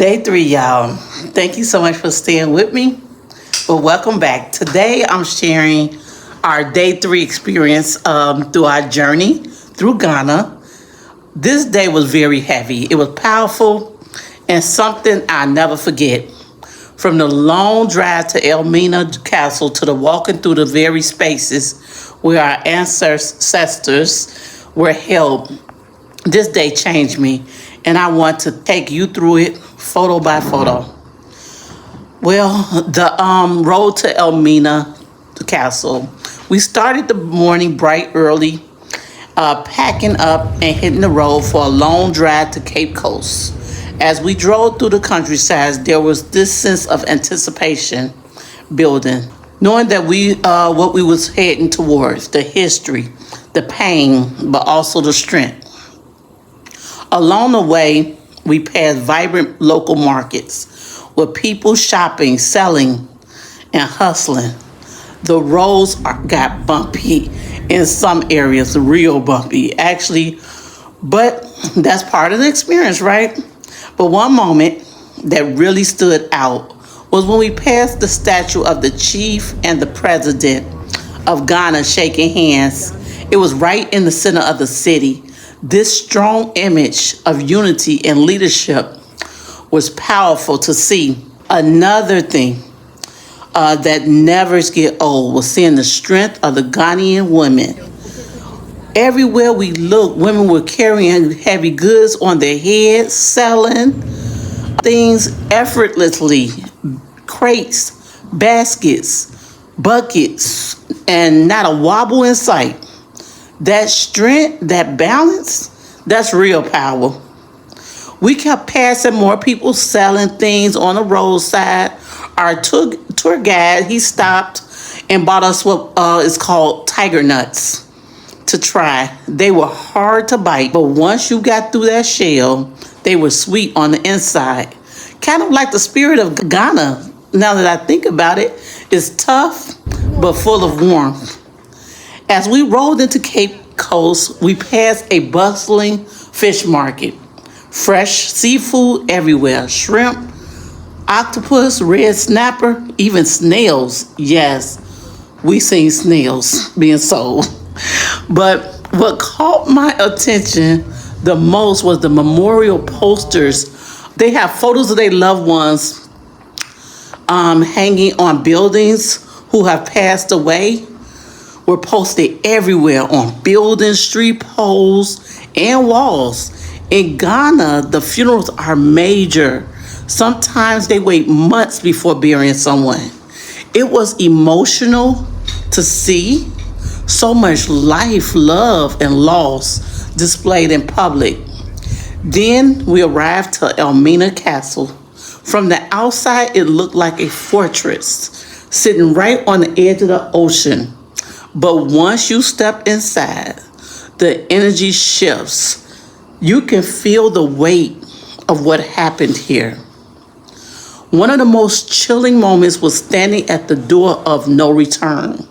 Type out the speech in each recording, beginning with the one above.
Day three, y'all. Thank you so much for staying with me. But welcome back. Today, I'm sharing our day three experience through our journey through Ghana. This day was very heavy. It was powerful and something I'll never forget. From the long drive to Elmina Castle to the walking through the very spaces where our ancestors were held, this day changed me, and I want to take you through it photo by photo. Well, the road to Elmina Castle, we started the morning bright early, packing up and hitting the road for a long drive to Cape Coast. As we drove through the countryside, there was this sense of anticipation building, knowing that what we was heading towards, the history, the pain, but also the strength. Along the way, we passed vibrant local markets with people shopping, selling, and hustling. The roads got bumpy in some areas, real bumpy, actually, but that's part of the experience, right? But one moment that really stood out was when we passed the statue of the chief and the president of Ghana shaking hands. It was right in the center of the city. This strong image of unity and leadership was powerful to see. Another thing that never gets old was seeing the strength of the Ghanaian women. Everywhere we looked, women were carrying heavy goods on their heads, selling things effortlessly. Crates, baskets, buckets, and not a wobble in sight. That strength, that balance, that's real power. We kept passing more people selling things on the roadside. Our tour guide, he stopped and bought us what is called tiger nuts to try. They were hard to bite, but once you got through that shell, they were sweet on the inside. Kind of like the spirit of Ghana, now that I think about it. It's tough, but full of warmth. As we rolled into Cape Coast, we passed a bustling fish market. Fresh seafood everywhere. Shrimp, octopus, red snapper, even snails. Yes, we seen snails being sold. But what caught my attention the most was the memorial posters. They have photos of their loved ones hanging on buildings who have passed away. Were posted everywhere on buildings, street poles, and walls. In Ghana, the funerals are major. Sometimes they wait months before burying someone. It was emotional to see so much life, love, and loss displayed in public. Then we arrived to Elmina Castle. From the outside, it looked like a fortress sitting right on the edge of the ocean. But once you step inside, the energy shifts. You can feel the weight of what happened here. One of the most chilling moments was standing at the door of no return.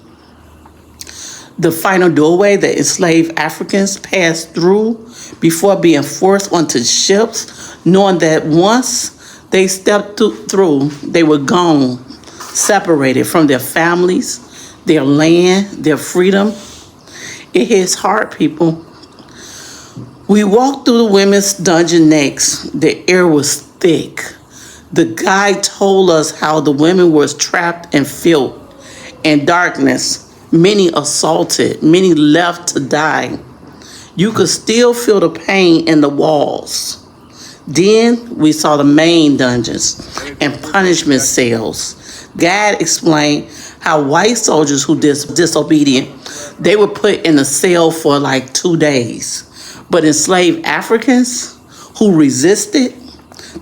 The final doorway that enslaved Africans passed through before being forced onto ships, knowing that once they stepped through, they were gone, separated from their families, their land, their freedom. It hits hard, people. We walked through the women's dungeon next. The air was thick. The guide told us how the women were trapped in filth and darkness. Many assaulted, many left to die. You could still feel the pain in the walls. Then we saw the main dungeons and punishment cells. God explained how white soldiers who disobedient, they were put in a cell for like 2 days. But enslaved Africans who resisted,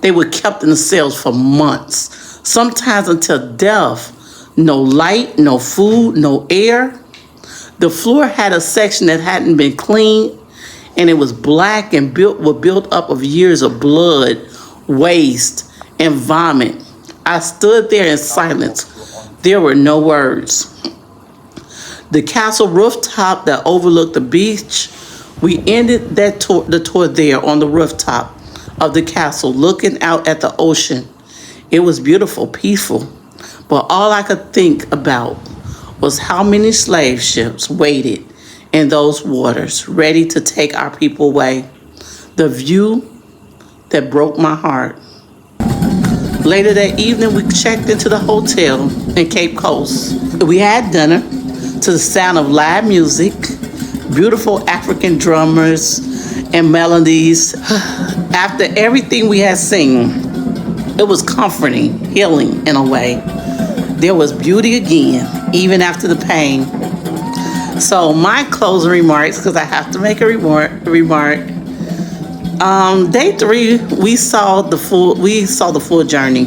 they were kept in the cells for months, sometimes until death. No light, no food, no air. The floor had a section that hadn't been cleaned, and it was black and built up of years of blood, waste, and vomit. I stood there in silence. There were no words. The castle rooftop that overlooked the beach, we ended the tour there on the rooftop. of the castle, looking out at the ocean. It was beautiful, peaceful, but all I could think about was how many slave ships waited in those waters, ready to take our people away. The view that broke my heart. Later that evening, we checked into the hotel in Cape Coast. We had dinner to the sound of live music, beautiful African drummers and melodies. After everything we had seen, it was comforting, healing in a way. There was beauty again, even after the pain. So my closing remarks, because I have to make a remark. Day 3, we saw the full journey,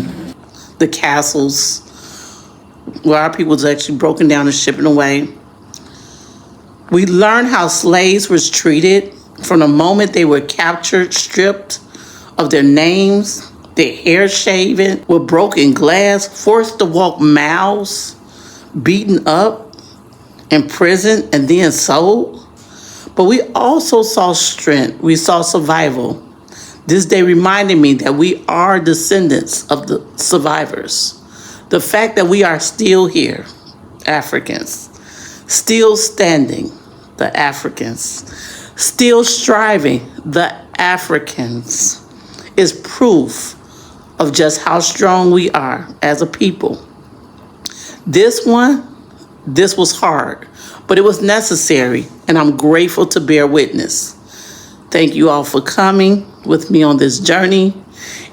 the castles, where our people was actually broken down and shipping away. We learned how slaves was treated from the moment they were captured, stripped of their names, their hair shaven, with broken glass, forced to walk miles, beaten up, imprisoned, and then sold. But we also saw strength. We saw survival. This day reminded me that we are descendants of the survivors. The fact that we are still here, Africans, still standing, the Africans, still striving, the Africans, is proof of just how strong we are as a people. This was hard, but it was necessary, and I'm grateful to bear witness. Thank you all for coming with me on this journey.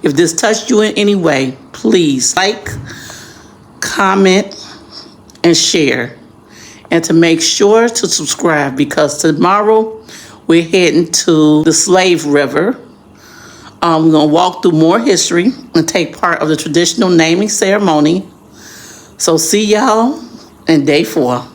If this touched you in any way, please like, comment, and share. And to make sure to subscribe, because tomorrow we're heading to the Slave River. We're going to walk through more history and take part of the traditional naming ceremony. So see y'all in day 4.